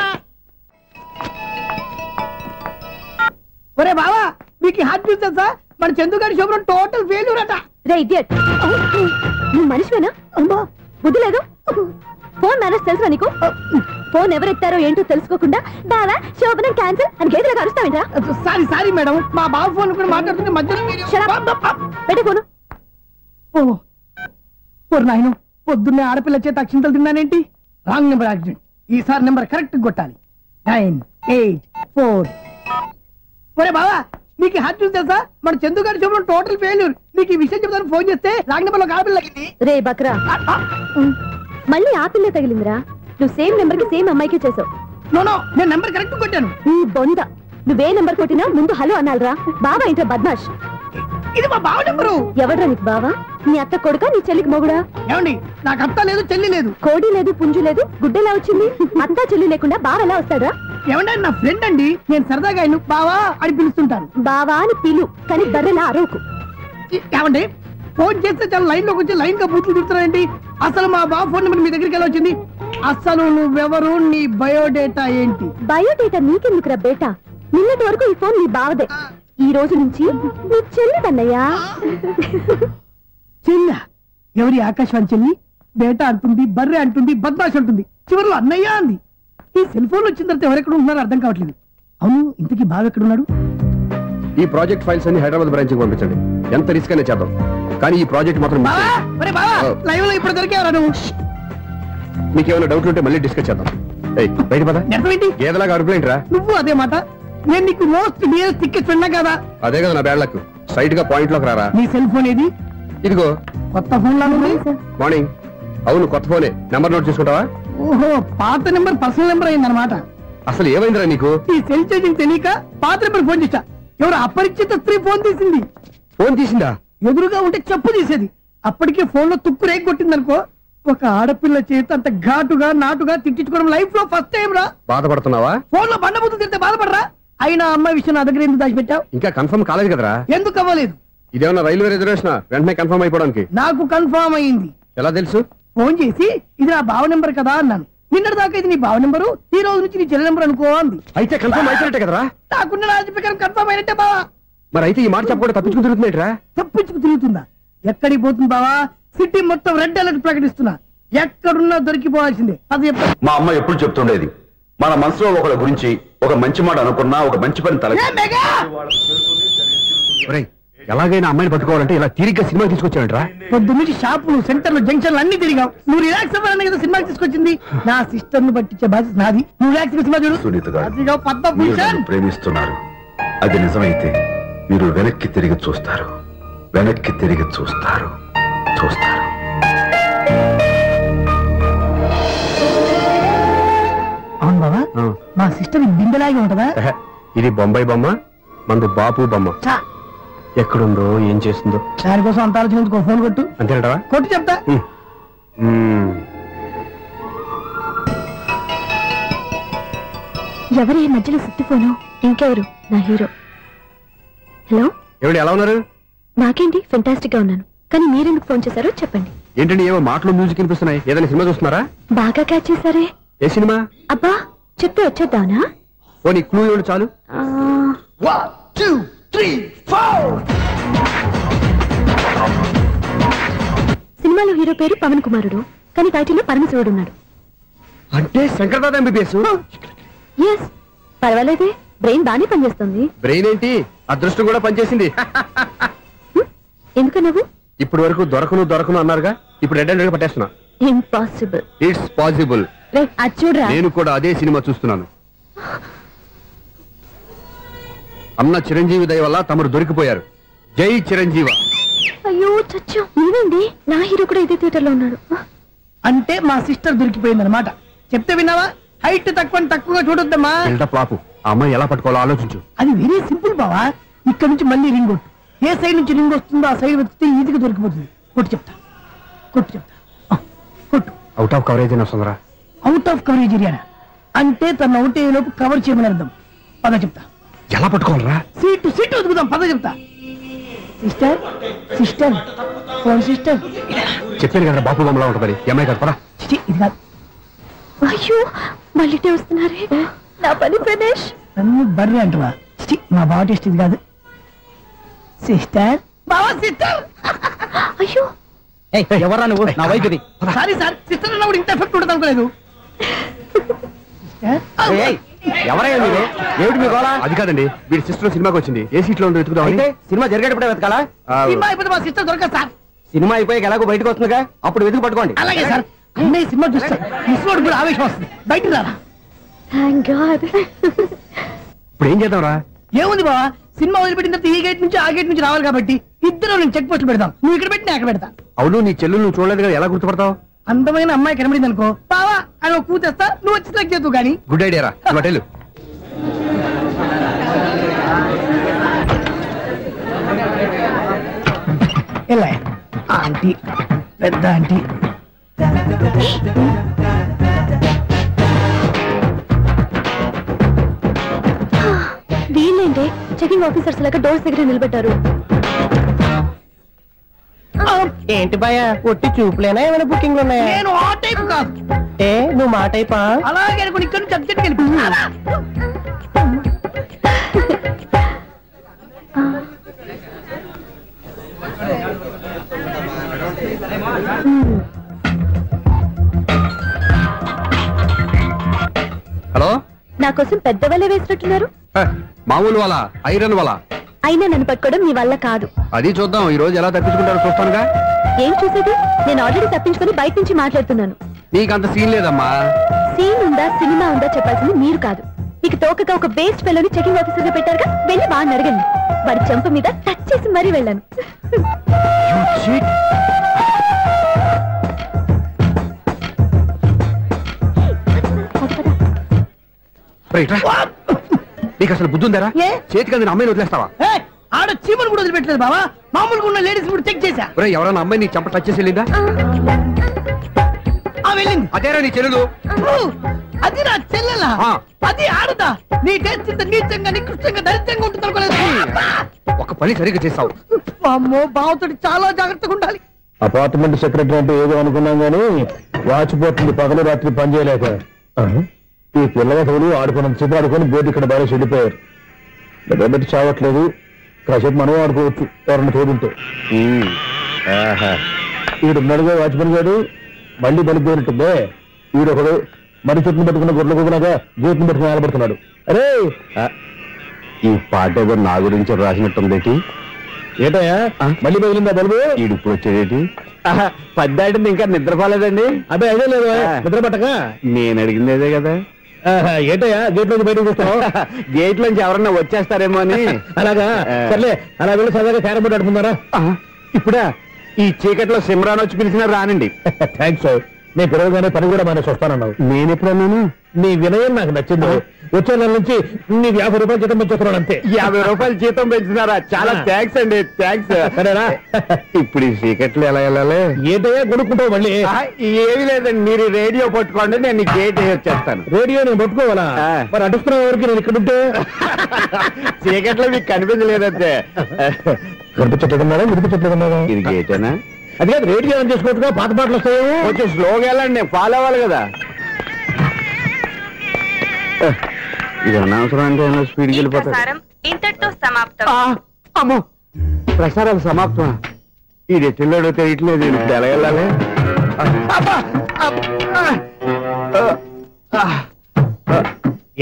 ఒరే బావా, మీకు హార్ట్ చూస్తా సార్, మన చందుగారి శుభ్రం టోటల్ ఫెయిల్యూర్ అట. రే ఇడియట్, నువ్వు మనిషివేనా? బుద్ధి లేదు. ఫోన్ మేనేజ్ తెలుసా నీకు? ఫోన్ ఎవరెత్తారో ఏంటో తెలుసుకోకుండా బావా శోభనం క్యాన్సిల్ అని గేదెలకు అరుస్తావేంటా? సారీ మేడం, మా బావ ఫోన్ కూడా మాట్లాడుతుంటే మధ్యలో పెట్టే ఫోను. ఓ నాయన, పొద్దున్నే ఆడపిల్ల చేత అక్షింతలు తిన్నానేంటి? Wrong number accident. ఈసారి నెంబర్ కరెక్ట్ కొట్టాలి. 984. ఒరే బావా, మీకు హార్ట్ చూసి తెలుసా? మన చందు గారి శుభ్రం టోటల్ ఫెయిల్యూర్. నీకు ఈ విషయం చెప్తాను ఫోన్ చేస్తే రాంగ్ నెంబర్ లో ఆడపిల్ల తగ్గింది. రే బక్రా, మళ్ళీ ఆ పిల్ల తగిలిందిరా. నువ్వు సేమ్ నెంబర్ కి సేమ్ అమ్మాయికి చేసావు. నో, నేను నెంబర్ కరెక్ట్ కొట్టాను. ఈ బొంద, నువ్వే నెంబర్ కొట్టినా ముందు హలో అనాలిరా. బావా ఏంటో బద్మాష్. ఇది మా బావ నెంబరు. ఎవడ్రా నీకు బావా? నీ అత్త కొడుకా, నీ చెల్లికి మొగుడా? ఏమండి, నాకు అత్త లేదు, చెల్లి లేదు. కోడి లేదు, పుంజు లేదు, గుడ్డెలా వచ్చింది? అత్త చెల్లి లేకుండా బావ ఎలా వస్తాడా? ఏమంటే నా ఫ్రెండ్ అండి, నేను సరదాగా ఆయన బావా అని పిలుస్తుంటాను. బావా అని పిలు, కానీ బర్రెలా అరవకు. ఏమండి, ఫోన్ చేస్తే చాలా లైన్ లోకి వచ్చి లైన్ గా బూతులు తిడుతున్నాయండి. అసలు మా బావ ఫోన్ నెంబర్ మీ దగ్గరికి ఎలా వచ్చింది? అసలు నువ్వెవరు, నీ బయోడేటా ఏంటి? బయోడేటా నీకెందుకురా బేటా? నిన్నటి వరకు ఈ ఫోన్ నీ బావదే. ఈ రోజు నుంచి నీ చెల్లిదన్నయ్యా. చెల్ల? ఎవరి ఆకాశవాణి చెల్లి? బేటా అంటుంది, బర్రె అంటుంది, బద్మాష్ అంటుంది, చివరిలో అన్నయ్య అంది. ఈ సెల్ ఫోన్ వచ్చిన తర్వాత ఎవరెక్కడ ఉన్నారో అర్థం కావట్లేదు. అవును, ఇంతకీ బావ ఎక్కడున్నాడు? ఈ ప్రాజెక్ట్ ఫైల్స్ అన్ని హైదరాబాద్ బ్రాంచ్ కి పంపించండి. ఎంత రిస్క్ అనే చేద్దాం, కానీ ఈ ప్రాజెక్ట్ మాత్రం లైవ్ లో ఇప్పుడు దొరికేవరా నువ్వు? మీకేమైనా డౌట్లు ఉంటే మళ్ళీ డిస్కస్ చేద్దాం. బయట పద. ఏదలాగా అరుపులేంట్రా? నువ్వు అదే మాట. నేను నీకు మోస్ట్ నియరెస్ట్ టికెట్ ఫ్రెండ్ కదా. అదే కదా నా బ్యాడ్ లక్. సైట్ గా పాయింట్ లోకి రారా. నీ సెల్ ఫోన్ ఏది? ఇదిగో కొత్త ఫోన్ లాగా ఉంది. మార్నింగ్. అవును, కొత్త ఫోనే. నెంబర్ నోట్ చేసుకుంటావా? ఓహో, పాత నెంబర్ పర్సనల్ నెంబర్ అయిందన్నమాట. అసలు ఏమైందిరా నీకు? ఈ సెల్ చేసింగ్ తెలియక పాత నెంబర్ ఫోన్ చేశా. ఎవరు అపరిచిత స్త్రీ ఫోన్ తీసింది. ఫోన్ తీసిందా? ఎదురుగా ఉంటే చెప్పు తీసేది. అప్పటికే ఫోన్ లో తుక్కు రేగి కొట్టిందనుకో. ఒక ఆడపిల్ల చేత అంత ఘాటుగా నాటుగా తిట్టించుకోవడం లైఫ్ లో ఫస్ట్ టైం రా. బాధపడుతున్నావా? ఫోన్ లో బండబుద్ధి తింటే బాధపడరా? అయినా అమ్మాయి విషయం నా దగ్గర ఎందుకు దాచిపెట్టావు? ఇంకా కన్ఫర్మ్ కాలేదు కదరా. ఎందుకు అవ్వలేదు? ఇదేమన్నా రైల్వే రిజర్వేషన్? వెంటనే కన్ఫర్మ్ అయిపోవడానికి. నాకు కన్ఫర్మ్ అయింది. ఎలా తెలుసు? ఫోన్ చేసి ఇది నా బావ నెంబర్ కదా అన్నాను. నిన్నటి దాకా ఇది నీ బావ నెంబరు, ఈ రోజు నుంచి నీ చెల్లి నెంబర్ అనుకో అంది. అయితే కన్ఫర్మ్ అయిపోయినట్టే కదరా? నాకున్న రాజు ప్రకారం కన్ఫర్మ్ అయినట్టే బావా. మరి అయితే ఈ మాట చెప్పకుండా తప్పించుకు తిరుగుతున్నట్రా? తప్పించుకు తిరుగుతుందా? ఎక్కడికి పోతుంది బావా? సిటీ మొత్తం రెడ్ అలర్ట్ ప్రకటిస్తున్నా. ఎక్కడున్నా దొరికిపోవాల్సిందే. అది మా అమ్మ ఎప్పుడు చెప్తుండేది, మన మనసులో ఒకళ్ళ గురించి ఒక మంచి మాట అనుకున్నా ఒక మంచి పని తల. ఎలాగైనా అమ్మాయిని పట్టుకోవాలంటే ఇలా తీరిగ్గా సినిమా తీసుకొచ్చాడంట్రా. పొద్దు నుంచి షాపులు, సెంటర్లు, జంక్షన్లు అన్ని తిరిగావు. నువ్వు రిలాక్స్ అవ్వాలని కదా సినిమాకి తీసుకొచ్చింది. నా సిస్టర్ ను పట్టించే బాధ్యత నాది. నువ్వు రిలాక్స్ సినిమా చూడు. సునీత గారు, అదిగో పద్మ మీరు భూషణ్. నన్ను ప్రేమిస్తున్నారు. అది నిజమైతే మీరు వెనక్కి తిరిగి చూస్తారు. వెనక్కి తిరిగి చూస్తారు. చూస్తారు. అవును బాబా, మా సిస్టర్ బిందెలాగే ఉంటదా? ఇది బొంబాయి బొమ్మ, మందు బాపు బొమ్మ. చా, ఎక్కడుందో ఏం చేస్తుందో దానికోసం అంత ఆలోచించుకో. ఫోన్ కొట్టు. అంతేనటవా? కొట్టు చెప్తా. ఎవరు ఈ మధ్యలో సుత్తి ఫోను? ఇంకెవరు? నా హీరో. హలో, ఏమిటి ఎలా ఉన్నారు? నాకేంటి ఫెంటాస్టిక్ గా ఉన్నాను, కానీ మీరెందుకు ఫోన్ చేశారో చెప్పండి. ఏంటండి ఏవో మాటలు మ్యూజిక్ వినిపిస్తున్నాయి. ఏదైనా సినిమా చూస్తున్నారా? బాగా క్యాచ్ చేశారే. ఏ సినిమా? అబ్బా, చెప్తే వచ్చేద్దానా? ఓ నీ క్లూ ఇవ్వండి చాలు. 1 2 3 4. సినిమాలో హీరో పేరు పవన్ కుమారుడు, కానీ టైటిల్లో పరమశివుడు ఉన్నాడు. అంటే శంకర్దాద ఎంబీబీఎస్. ఎస్, పర్వాలేదే, బ్రెయిన్ బానే పనిచేస్తుంది. బ్రెయిన్ ఏంటి, అదృష్టం కూడా పనిచేసింది. ఎందుకు నువ్వు ఇప్పటి వరకు దొరకను అన్నారుగా, ఇప్పుడు రెడ్ హ్యాండెడ్ గా పట్టేస్తున్నా. ఇంపాసిబుల్. It's possible. అది చూడరా. నేను కూడా అదే సినిమా చూస్తున్నాను. అన్న చిరంజీవి దయ వల్ల తమరు దొరికిపోయారు. జై చిరంజీవ. అయ్యో చచ్చు, నేనండి, నా హీరో కూడా ఇదే థియేటర్ లో ఉన్నాడు. అంటే మా సిస్టర్ దొరికిపోయింది అనమాట. చెప్తే విన్నావా? హైట్ తక్కువగా చూడొద్దమ్మా. బిల్డప్ లాపు. ఆ అమ్మాయి ఎలా పట్టుకోవాలో ఆలోచించు. అది వెరీ సింపుల్ బావా. ఇక్కడ నుంచి మళ్ళీ రింగ్ కొట్టు. ఏ సైడ్ నుంచి రింగ్ వస్తుందో ఆ సైడ్ వెతికితే ఈజీగా దొరికిపోతుంది. కొట్టు చెప్తా. కొట్టు. అవుట్ ఆఫ్ కవరేజ్ అని వస్తుందిరా. అవుట్ ఆఫ్ కవరేజ్ ఏరియా అంటే తన అవుట్ అయ్యే లోపు కవర్ చేయమని అర్థం. పద చెప్తా. ఎలా పట్టుకోవాలరా? సీటు వదుకుదాం. పద చెప్తా. Sister phone sister. చెప్పాను కదా బాపు బొమ్మలా ఉంటుంది. అమ్మాయి కదా పరా. ఇది కాదు. అయ్యో, మళ్ళీ వస్తున్నారే. నా పని ఫినిష్. నన్ను బర్రె అంటవా? మా బావ టేస్ట్ ఇది కాదు. సిస్టర్, బావా సిస్టర్. అయ్యో, ఎవరా నువ్వు? నా వైపు ఇది. సారీ సార్, సిస్టర్ అన్నప్పుడు ఇంత ఎఫెక్ట్ ఉంటుంది అనుకోలేదు. ఎవరయ్యా మీరు? ఏమిటి మీ గోళ? అది కాదండి, వీడి సిస్టర్ సినిమాకి వచ్చింది. ఏ సీట్ లో ఉందో వెతుకుదామని. సినిమా జరిగేటప్పుడే వెతకాలా? సినిమా అయిపోతే మా సిస్టర్ దొరకదు సార్. సినిమా అయిపోయి ఎలాగో బయటకు వస్తుందిగా, అప్పుడు వెతుకు పట్టుకోండి. అలాగే సార్. అన్నయ్య సినిమా చూస్తారు, మిస్వాడు కూడా ఆవేశం వస్తుంది. బయటకు రారా. Thank God. ఇప్పుడు ఏం చేద్దాంరా? ఏముంది బావా, సినిమా వదిలిపెట్టిన తర్వాత ఈ గేట్ నుంచి ఆ గేట్ నుంచి రావాలి కాబట్టి ఇద్దరు నేను చెక్ పోస్ట్ పెడతాం. నువ్వు ఇక్కడ పెట్టి నేను అక్కడ పెడతా. అవును, నీ చెల్లెలు నువ్వు చూడలేదు కదా, ఎలా గుర్తుపడతావు? అందమైన అమ్మాయి కనబడింది అనుకో, బావా అని ఒక కూతేస్తా, నువ్వు వచ్చి సెలెక్ట్ చేద్దు కానీ. గుడ్ ఐడియా రా. హోటల్ ఎలా ఆంటీ, పెద్ద ఆంటీ. వీళ్ళేంటే చెకింగ్ ఆఫీసర్స్ లాగా డోర్స్ దగ్గర నిలబెట్టారు. ఏంటి భయ, ఒట్టి చూపులేనా ఏమైనా బుకింగ్లు ఉన్నాయా? నేను ఆ టైప్ కాదు. ఏ నువ్వు మా టైపా? అలాగే అనుకుని ఇక్కడ నుంచి అర్జెంట్కి వెళ్ళిపోతున్నా. హలో, నా కోసం పెద్ద వల వేసినట్టున్నారు. మామూలు వాళ్ళ, ఐరన్ వాళ్ళ. అయినా నన్ను పట్టుకోవడం మీ వల్ల కాదు. అది చూద్దాం, ఈ రోజు ఎలా తప్పించుకుంటారో చూస్తానుగా. ఏం చూసేది? నేను ఆల్రెడీ తప్పించుకొని బయట నుంచి మాట్లాడుతున్నాను. నీకంత సీన్ లేదమ్మా. సీన్ ఉందా సినిమా ఉందా చెప్పాల్సింది మీరు కాదు. మీకు తోకగా ఒక బేస్ట్ ఫెలోని చెకింగ్ ఆఫీసర్ గా పెట్టారుగా, వెళ్ళి బాగా అడగండి. వాడి చెంప మీద టచ్ చేసి మరీ వెళ్ళాను. నీకు అసలు బుద్ధి ఉందారా? చేతికి అందిన అమ్మాయిని వదిలేస్తావా? ఆడ చీమను కూడా వదిలిపెట్టలేదు బావా. మామూలుగా ఉన్న లేడీస్ కూడా చెక్ చేశా. ఎవరైనా అమ్మాయి నీ చెంప టచ్ చేసి వెళ్ళిందా? వెళ్ళింది. అదేరా నీ చెల్లెలు? అది నా చెల్లెలా? అది ఆడదా? నీ టేస్ట్ ఇంత నీచంగా నికృష్టంగా దరిద్రంగా ఉంటుంది అనుకోలేదు. ఒక పని సరిగ్గా చేస్తావు. అమ్మో, బావతోటి చాలా జాగ్రత్తగా ఉండాలి. అపార్ట్మెంట్ సెక్రటరీ అంటే ఏదో అనుకున్నాం గానీ వాచిపోతుంది పగలు రాత్రి పని చేయలేక. ఈ పిల్లవతలు ఆడుకున్నంత సేపు ఆడుకొని బోర్డు ఇక్కడ బాగా చెడిపోయారు. నిద్రబెట్టి చావట్లేదు. కాసేపు మనం ఆడుకోవచ్చు ఎవరన్నా తోడుంటే. ఈడున్నాడుగా వాచ్మెన్ గారు, మళ్ళీ బలిపోయినట్టుందే. ఈడొకడు మరి చెట్టును పట్టుకున్న గొడ్ల కుదనగా గేట్ను పట్టుకుని ఆడబడుతున్నాడు. అరే, ఈ పాట ఏదో నా గురించి రాసినట్టుంది. ఏటయ్యా మళ్ళీ పగిలిందా బల్బు? ఈడుపు వచ్చేది పద్దాటింది ఇంకా నిద్రపోలేదండి. అదే అదే లేదు నిద్ర పట్టక. నేను అడిగింది అదే కదా. ఏటయ్యా గేట్ నుంచి బయటకు చూస్తావు? గేట్ నుంచి ఎవరన్నా వచ్చేస్తారేమో అని. అలాగా సర్లే, అలా వెళ్ళి సరదాగా క్యారం బోర్డు ఆడుకున్నారా? ఇప్పుడా ఈ చీకట్లో సిమ్రాన్ వచ్చి పిలిచినా రానండి. థ్యాంక్స్. నేను పిలవగానే పని కూడా మానేసి వస్తానన్నావు. నేను ఎప్పుడన్నాను? నీ వినయం నాకు నచ్చింది. వచ్చే నెల నుంచి నీకు 50 రూపాయలు జీతం పెంచుతున్నాను అంతే. 50 రూపాయలు జీతం పెంచుతున్నారా? చాలా థ్యాంక్స్ అండి. థ్యాంక్స్. సరేనా? ఇప్పుడు ఈ చీకట్లు ఎలా వెళ్ళాలి? ఏదయ్యా కొనుక్కుంటావు మళ్ళీ? ఏమీ లేదండి, మీరు రేడియో పట్టుకోండి, నేను గేట్ వచ్చేస్తాను. రేడియో నేను పట్టుకోవాలా? మరి అడుస్తున్న వరకు నేను ఇక్కడ ఉంటే చీకట్లో మీకు కనిపించలేదంతే. కనిపించట్లేదన్నారా? వినిపించట్లేదన్నారా? ఇది గేటేనా? అది కాదు, రేడియో ఆన్ చేసుకోవచ్చుగా, పాత పాటలు వస్తాయో. కొంచెం స్లోగా వెళ్ళండి, నేను ఫాలో అవ్వాలి కదా. ఇది అనవసరం అంటే స్పీడ్కి వెళ్ళిపోతారు. ఇంతటితో సమాప్తం. అమ్మో, ప్రసారాలు సమాప్తం. ఇది ఎట్టిల్లాడో తెలియట్లేదు. ఇప్పుడు ఎలా వెళ్ళాలి?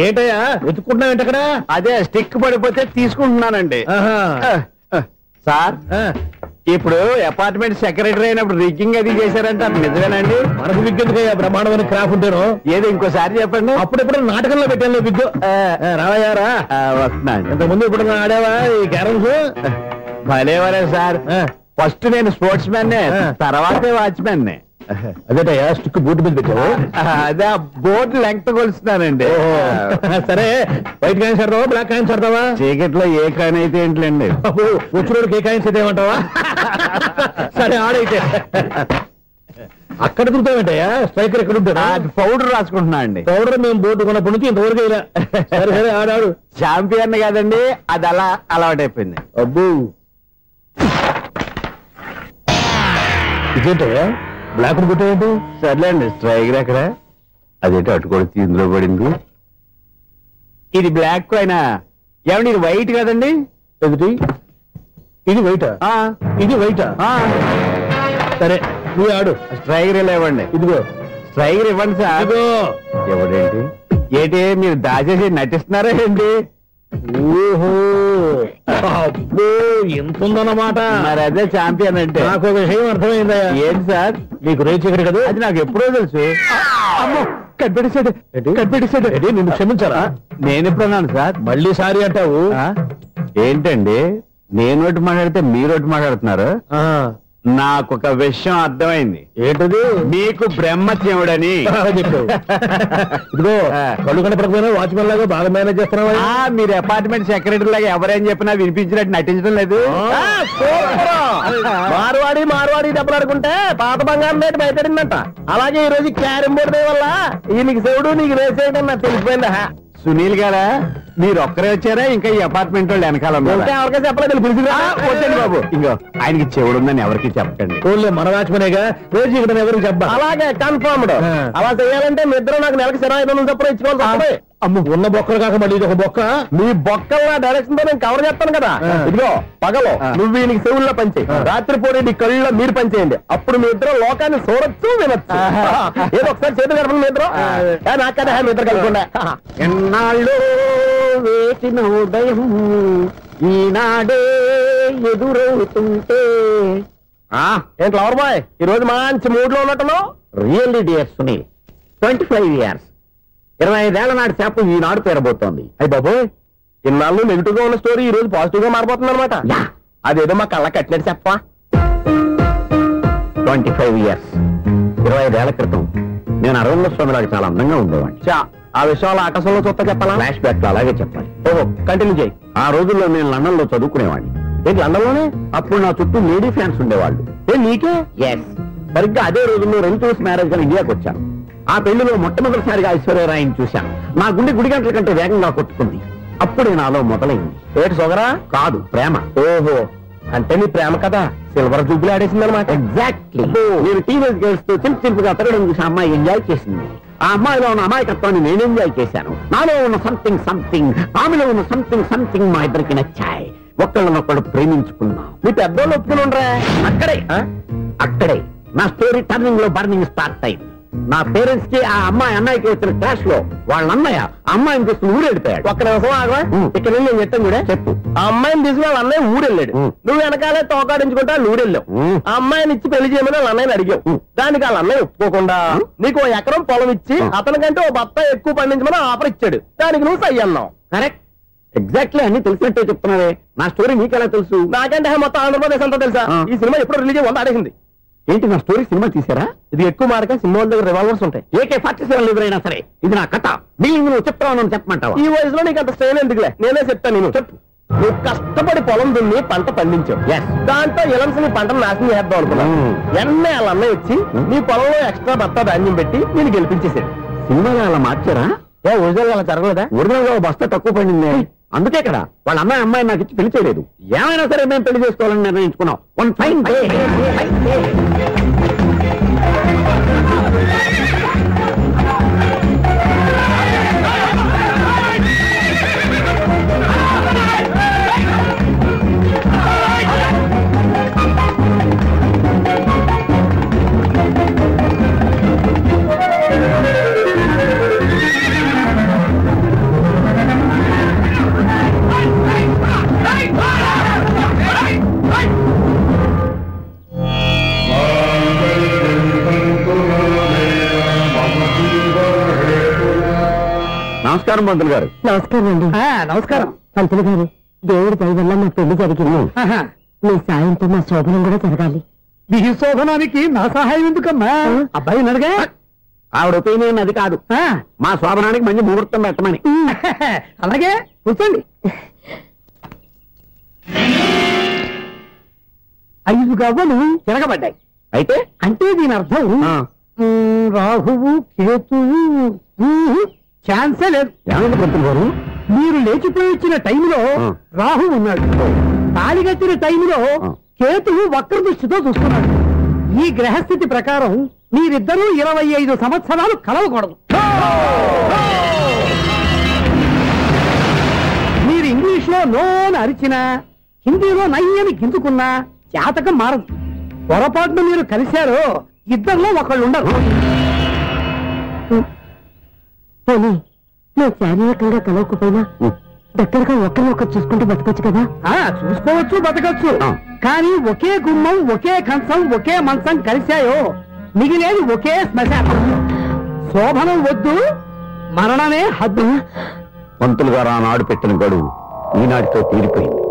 ఏంటయ్యా వెతుక్కుంటున్నావు ఏంటక్కడ? అదే స్టిక్ పడిపోతే తీసుకుంటున్నానండి. సార్, ఇప్పుడు అపార్ట్మెంట్ సెక్రటరీ అయినప్పుడు రిగ్గింగ్ అది చేశారంటే అది నిజమేనండి? మనకు విగ్గెందుకయ్యా, బ్రహ్మాండమైన క్రాఫ్ ఉంటాను. ఏదో ఇంకోసారి చెప్పండి. అప్పుడెప్పుడు నాటకంలో పెట్టాను విగ్గు. రావయ్యారా? వస్తున్నాను. ఇంతకుముందు ఇప్పుడు ఆడావా ఈ క్యారమ్స్? భలేవరే సార్. ఫస్ట్ నేను స్పోర్ట్స్ మ్యాన్, తర్వాతే వాచ్మెన్. అదేటయ్యా స్టిక్ బోర్డు మీద పెట్టావు? అదే బోర్డు లెంగ్త్ కొలుస్తున్నానండి. సరే, వైట్ కాయిన్స్ ఆడతావా, బ్లాక్ కాయిన్స్ ఆడతావా? చీకట్లో ఏ కాయిన్ అయితే ఏంటండి? వచ్చినోడికి ఏ కాయిన్స్ అయితే ఏమంటావా? సరే ఆడైతే. అక్కడ దొరుకుతావేంటయ్యా? స్ట్రైకర్ ఎక్కడ ఉంటాడు? పౌడర్ రాసుకుంటున్నా అండి. పౌడర్ మేము బోర్డు కొన్నప్పటి నుంచి ఇంతవరకు ఇలా. సరే సరే ఆడాడు. ఛాంపియన్ కాదండి, అది అలా అలవాటైపోయింది. అబ్బు, ఇదేంటయ్యా బ్లాక్ కొట్టేయండి? సర్లేండి, స్ట్రైకర్ ఎక్కడ? అదేంటి అటుకొడితే ఇందులో పడింది. ఇది బ్లాక్ అయినా ఏమండి? ఇది వైట్ కదండి? ఎదుటి ఇది వైటా? ఇది వైటా? సరే నువ్వు ఆడు. స్ట్రైకర్ లేవండి. ఇదిగో స్ట్రైకర్ ఇవ్వండి సార్. ఎవడేంటి? ఏంటి మీరు దాచేసి నటిస్తున్నారా ఏంటి? ఓహో, అబ్బో ఎంత ఉందన్నమాట. మరి అదే ఛాంపియన్ అంటే. నాకు ఒక విషయం అర్థమైందయ్యా. ఏంటి సార్? నీకు రేచీకటి కదా? అది నాకు ఎప్పుడో తెలుసు. అమ్మో, కనిపెట్టేశాడు కనిపెట్టేశాడు. నిన్ను క్షమించాలా? నేను ఎప్పుడన్నాను సార్? మళ్ళీ సారీ అంటావు? ఏంటండి, నేను ఒకటి మాట్లాడితే మీరు ఒకటి మాట్లాడుతున్నారు. నాకు ఒక విషయం అర్థమైంది. ఏంటది? మీకు బ్రహ్మత్యముడని. ఇదిగో కళ్ళు కనపడకపోయినా వాచ్మెన్ లాగా బాగా మేనేజ్ చేస్తున్నావా? మీరు అపార్ట్మెంట్ సెక్రటరీ లాగా ఎవరేం చెప్పినా వినిపించినట్టు నటించడం లేదు. మార్వాడి దెబ్బలాడుకుంటే పాత బంగారం రేటు బయటడిందంట. అలాగే ఈ రోజు క్యారం బోర్డు వల్ల నీకు శివుడు నీకు రేసేయడం నాకు తెలిసిపోయిందా? సునీల్ గారా, మీరు ఒక్కరే వచ్చారా? ఇంకా ఈ అపార్ట్మెంట్ వాళ్ళు వెనకాల ఎవరికైనా చెప్పలేదు, పిలిచిరా. వచ్చండి బాబు. ఇంకో ఆయనకి చెవుడుందని ఎవరికి చెప్పకండి. ఓన్లీ మన వాచ్మనేగా, రోజు ఇక్కడ ఎవరికి చెప్పా. అలాగే కన్ఫర్మ్డ్. అలా చేయాలంటే మీ ఇద్దరు నాకు నెలకి 2500 చొప్పున ఇచ్చుకోవాలి. అమ్మ, ఉన్న బొక్కలు కాక మళ్ళీ ఇది ఒక బొక్క. మీ బొక్కల డైరెక్షన్ తో నేను కవర్ చేస్తాను కదా. ఇదిగో పగలో నువ్వు వీనికి చెవుల్లో పనిచేయి, రాత్రిపూట నీ కళ్ళలో మీరు పనిచేయండి. అప్పుడు మీ ఇద్దరు లోకాన్ని చూడొచ్చు, వినొచ్చు. ఏదో ఒకసారి చేతులు కలపండి మీ ఇద్దరు. నాకదే మీ ఇద్దరు కలపకుండా. ఎన్నాళ్ళు వేసిన ఉదయం ఈనాడే ఎదురవుతుంటే. ఏంటి లవర్ బాయ్, ఈ రోజు మంచి మూడ్ లో ఉన్నట్టును? రియల్లీ డియర్ సునీల్, 25 years 25 ఏళ్ల నాటి చేప ఈనాడు పేరబోతోంది. అయ్యి బాబోయ్, ఇన్నాళ్ళు నెగిటివ్ గా ఉన్న స్టోరీ ఈ రోజు పాజిటివ్ గా మారిపోతుంది అనమాట. అదేదో మా కళ్ళ కట్టినట్టు చెప్పా. 25 years 25 ఏళ్ల క్రితం నేను అరవింద స్వామిలాగా చాలా అందంగా ఉండేవాడిని. ఆ విషయాలు ఆకాశంలో చూస్తా చెప్పాలా? ఫ్లాష్ బ్యాక్ లో అలాగే చెప్పాలి. ఓహో, కంటిన్యూ చేయి. ఆ రోజుల్లో నేను లండన్ లో చదువుకునేవాడిని. ఏంటి లండన్ లోనే? అప్పుడు నా చుట్టూ లేడీ ఫ్యాన్స్ ఉండేవాళ్ళు. నీకే? ఎస్. సరిగ్గా అదే రోజుల్లో రెంటూస్ మ్యారేజ్ గా ఇండియాకి వచ్చాను. ఆ పెళ్లిలో మొట్టమొదటిసారిగా ఐశ్వర్యరాయని చూశాను. నా గుండె గుడి గంటల కంటే వేగంగా కొట్టుకుంది. అప్పుడే నాలో మొదలైంది. ఏటి సొగరా? కాదు, ప్రేమ. ఓహో, అంటే నీ ప్రేమ కదా సిల్వర్ జూబ్లీ ఆడేసింది అనమాట. ఎగ్జాక్ట్లీ. నేను టీనేజ్ గర్ల్స్ తో చిలుపుగా తిరగడం చూసి అమ్మాయి ఎంజాయ్ చేసింది. ఆ అమ్మాయిలో ఉన్న అమాయకత్వాన్ని నేను ఎంజాయ్ చేశాను. నాలో ఉన్న సంథింగ్ ఆమెలో ఉన్న సంథింగ్ మా ఇద్దరికి నచ్చాయి. ఒక్కళ్ళనొక్కడు ప్రేమించుకున్నాం. మీ పెద్దోళ్ళు ఒప్పుకుని ఉండరా? అక్కడే నా స్టోరీ టర్నింగ్ లో బర్నింగ్ స్టార్ట్ అయింది. నా పేరెంట్స్ కి ఆ అమ్మాయి అన్నయ్యకి వచ్చిన క్లాష్ లో వాళ్ళ అన్నయ్య ఆ అమ్మాయిని తీసుకుని ఊరెళ్ళిపోయాడు. ఒక్క నిమిషం ఆగవా, ఇక్కడ నుండి నేను చెప్తాను కూడా. చెప్పు. ఆ అమ్మాయిని తీసుకుని వాళ్ళ అన్నయ్య ఊరెళ్ళాడు, నువ్వు వెనకాలే తోకాడించుకుంటా ఊరెళ్ళావు. ఆ అమ్మాయిని ఇచ్చి పెళ్లి చేయమని వాళ్ళ అన్నయ్యని అడిగావు. దానికి వాళ్ళ అన్నయ్య ఒప్పుకోకుండా నీకు 1 ఎకరం పొలం ఇచ్చి అతనికంటే 1 బత్త ఎక్కువ పండించమని ఆఫర్ ఇచ్చాడు. దానికి నువ్వు సై అన్నావు. కరెక్ట్, ఎగ్జాక్ట్లీ అన్ని తెలిసినట్టే చెప్తున్నావే. నా స్టోరీ నీకెలా తెలుసు? నాకంటే మొత్తం ఆంధ్రప్రదేశ్ అంతా తెలుసా. ఈ సినిమా ఎప్పుడు రిలీజ్ అయ్యి 100 ఆడేసింది. ఏంటి నా స్టోరీ సినిమా తీసారా? ఇది ఎక్కువ మార్క సినిమా దగ్గర రివాల్వర్స్ ఉంటాయి. AK-47 ఎదురైనా సరే ఇది నా కథ. దీన్ని నువ్వు చెప్తావు చెప్పమంటావా? ఈ వయసులో నీకు అంత స్ట్రెయిన్ ఎందుకులే, నేనే చెప్తాను. నేను చెప్పు. నువ్వు కష్టపడి పొలం దున్ని పంట పండించావు. దాంతో ఇలమ్స్ నీ పంటను నాశనం చేద్దాం అనుకున్నావు. ఎన్నే వాళ్ళ అన్నయ్య వచ్చి నీ పొలంలో ఎక్స్ట్రా బత్తా ధాన్యం పెట్టి నేను గెలిపించేసాడు. సినిమాలో అలా మార్చారా? ఒరిజినల్ అలా జరగలేదా? ఒరిజినల్ గా బస్తా తక్కువ పడింది. అందుకే కదా వాళ్ళ అమ్మాయి నాకు ఇచ్చి పెళ్లి చేయలేదు. ఏమైనా సరే మేము పెళ్లి చేసుకోవాలని నిర్ణయించుకున్నాం. One fine day. నమస్కారం పంతులు గారు. నమస్కారం అండి. నమస్కారం పంతులు గారు. దేవుడి దయ వల్ల మా పెళ్లి జరిగింది. మీ సాయంతో మా శోభనం కూడా జరగాలి. మీ శోభనానికి నా సహాయం ఎందుకమ్మా? అబ్బాయి నడగా ఆవిడ ఒపీనియన్ అది కాదు. మా శోభనానికి మంచి ముహూర్తం పెట్టమని. అలాగే కూర్చోండి. 5 గవ్వలు తిరగబడ్డాయి. అయితే అంటే దీని అర్థం రాహువు కేతువు ఛాన్సే లేదు. ఏమైంది పంతులు గారు? మీరు లేచిపోయి వచ్చిన టైంలో రాహు ఉన్నాడు, తాళిగట్టిన టైంలో కేతువు వక్ర దృష్టితో చూస్తున్నాడు. ఈ గ్రహస్థితి ప్రకారం మీరిద్దరూ 25 సంవత్సరాలు కలవకూడదు. మీరు ఇంగ్లీష్ లో నోన్ అరిచినా, హిందీలో నయ్యని గింజుకున్నా జాతకం మారదు. పొరపాటును మీరు కలిశారో ఇద్దరిలో ఒకళ్ళు ఉండరు. మేము శారీరకంగా కలవకపోయినా దగ్గరగా ఒకరినొకరు చూసుకుంటూ బతకొచ్చు కదా. చూసుకోవచ్చు, బతకచ్చు. కానీ ఒకే గుమ్మం, ఒకే కంచం, ఒకే మంచం కలిశాయో మిగిలేది ఒకే శ్మశానం. శోభనం వద్దు, మరణమే హద్దు. పంతులు గారు ఆనాడు పెట్టిన గడువు ఈనాటితో తీరిపోయింది.